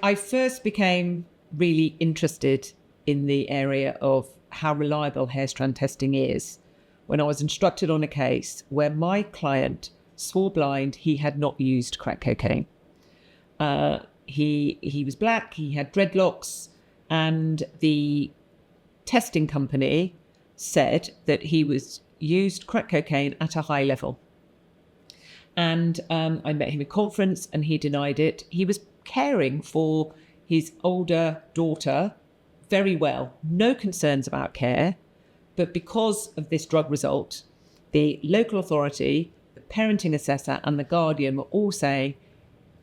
I first became really interested in the area of how reliable hair strand testing is when I was instructed on a case where my client swore blind he had not used crack cocaine. He was black, he had dreadlocks, and the testing company said that he was used crack cocaine at a high level. And I met him in conference and he denied it. He was caring for his older daughter very well, no concerns about care. But because of this drug result, the local authority, the parenting assessor and the guardian were all saying,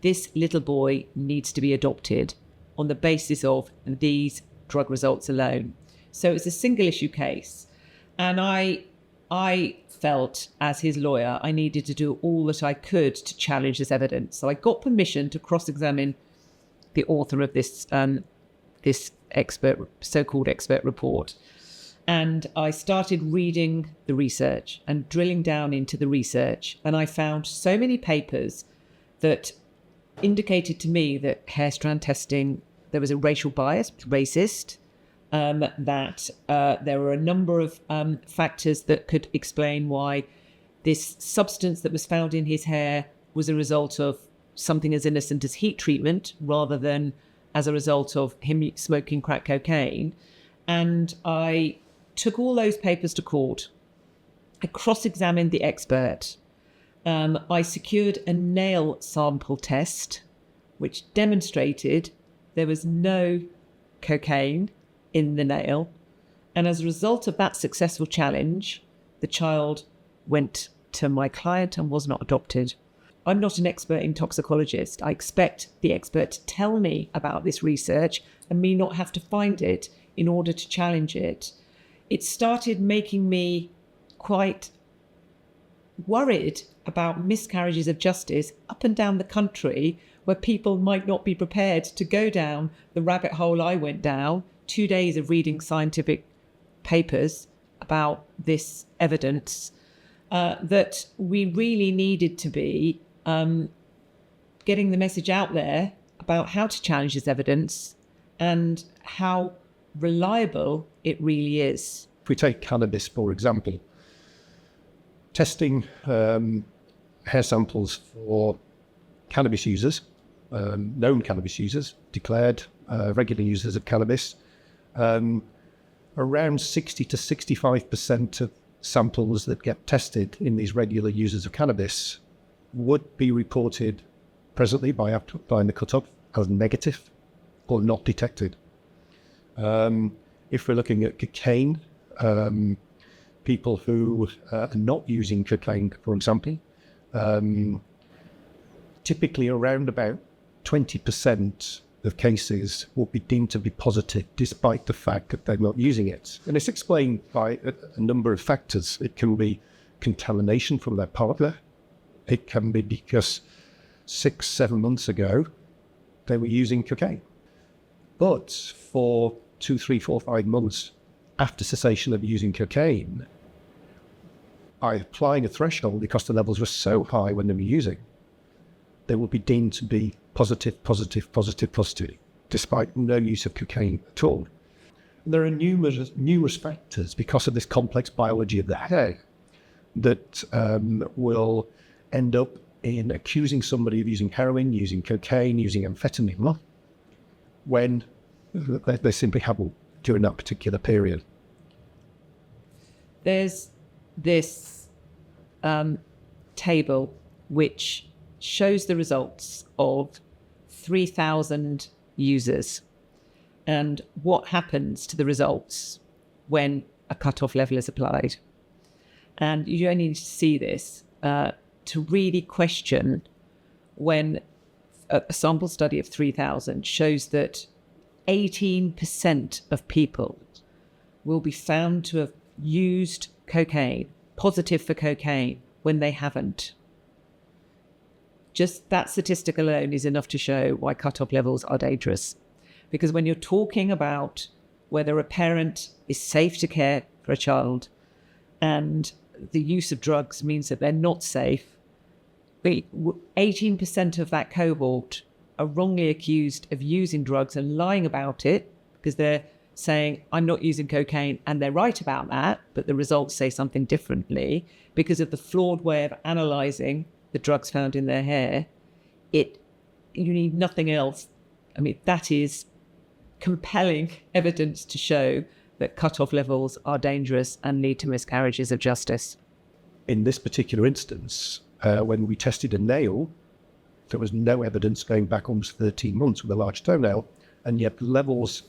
this little boy needs to be adopted on the basis of these drug results alone. So it's a single issue case. And I felt, as his lawyer, I needed to do all that I could to challenge this evidence. So I got permission to cross-examine the author of this so-called expert report. And I started reading the research and drilling down into the research. And I found so many papers that indicated to me that hair strand testing, there was a racial bias, racist, that there were a number of factors that could explain why this substance that was found in his hair was a result of something as innocent as heat treatment rather than as a result of him smoking crack cocaine. And I took all those papers to court. I cross-examined the expert. I secured a nail sample test, which demonstrated there was no cocaine in the nail. And as a result of that successful challenge, the child went to my client and was not adopted. I'm not an expert in toxicologist. I expect the expert to tell me about this research and me not have to find it in order to challenge it. It started making me quite worried about miscarriages of justice up and down the country where people might not be prepared to go down the rabbit hole I went down, 2 days of reading scientific papers about this evidence, that we really needed to be getting the message out there about how to challenge this evidence and how reliable it really is. If we take cannabis, for example, testing hair samples for cannabis users, known cannabis users, declared regular users of cannabis, around 60 to 65% of samples that get tested in these regular users of cannabis would be reported presently by applying the cutoff as negative or not detected. If we're looking at cocaine, people who are not using cocaine, for example, typically around about 20% of cases will be deemed to be positive despite the fact that they're not using it. And it's explained by a number of factors. It can be contamination from their partner. It can be because 6-7 months ago, they were using cocaine. But for 2, 3, 4, 5 months after cessation of using cocaine, by applying a threshold because the levels were so high when they were using, they will be deemed to be positive, despite no use of cocaine at all. And there are numerous factors because of this complex biology of the hair that will end up in accusing somebody of using heroin, using cocaine, using amphetamine, when they simply haven't during that particular period. There's this table which shows the results of 3,000 users and what happens to the results when a cutoff level is applied. And you only need to see this to really question when a sample study of 3,000 shows that 18% of people will be found to have used cocaine, positive for cocaine, when they haven't. Just that statistic alone is enough to show why cutoff levels are dangerous. Because when you're talking about whether a parent is safe to care for a child and the use of drugs means that they're not safe, 18% of that cohort are wrongly accused of using drugs and lying about it because they're saying, I'm not using cocaine, and they're right about that, but the results say something differently because of the flawed way of analysing the drugs found in their hair, you need nothing else. I mean, that is compelling evidence to show that cut-off levels are dangerous and lead to miscarriages of justice. In this particular instance, when we tested a nail, there was no evidence going back almost 13 months with a large toenail, and yet levels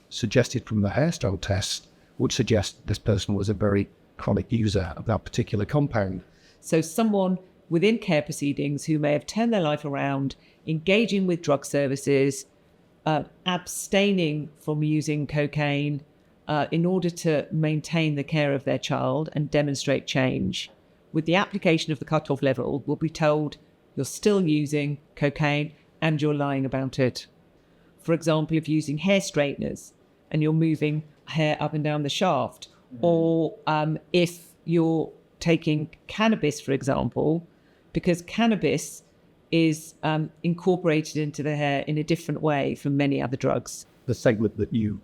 suggested from the hairstyle test would suggest this person was a very chronic user of that particular compound. So someone within care proceedings who may have turned their life around, engaging with drug services, abstaining from using cocaine in order to maintain the care of their child and demonstrate change, with the application of the cutoff level, will be told you're still using cocaine and you're lying about it. For example, if you're using hair straighteners and you're moving hair up and down the shaft, or if you're taking cannabis, for example, because cannabis is incorporated into the hair in a different way from many other drugs. The segment that you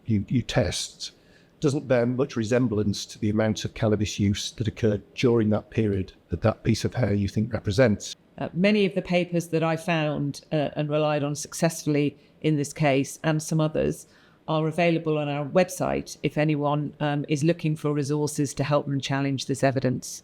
test doesn't bear much resemblance to the amount of cannabis use that occurred during that period that piece of hair you think represents. Many of the papers that I found and relied on successfully in this case, and some others, are available on our website if anyone is looking for resources to help them challenge this evidence.